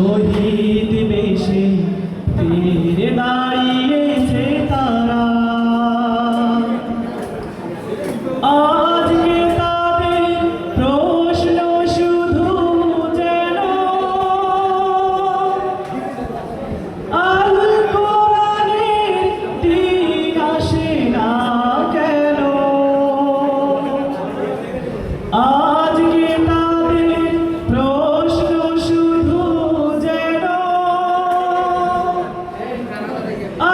শহীদ বেশে তীর দাঁড়িয়েছে তারা। আজকে তাদের প্রশ্ন শুধু যেন আল কোরআনের দিন আসে না কেন। আজকে তাদের প্রশ্ন শুধু যেন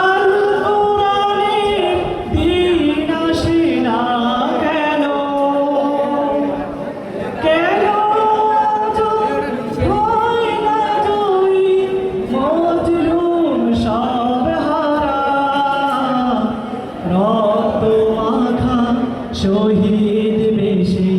আল কোরআনের দিন আসে না কেন। কেন হয় না জয়ী মজলুম সব হারা। রক্ত মাখা শহীদ বেশে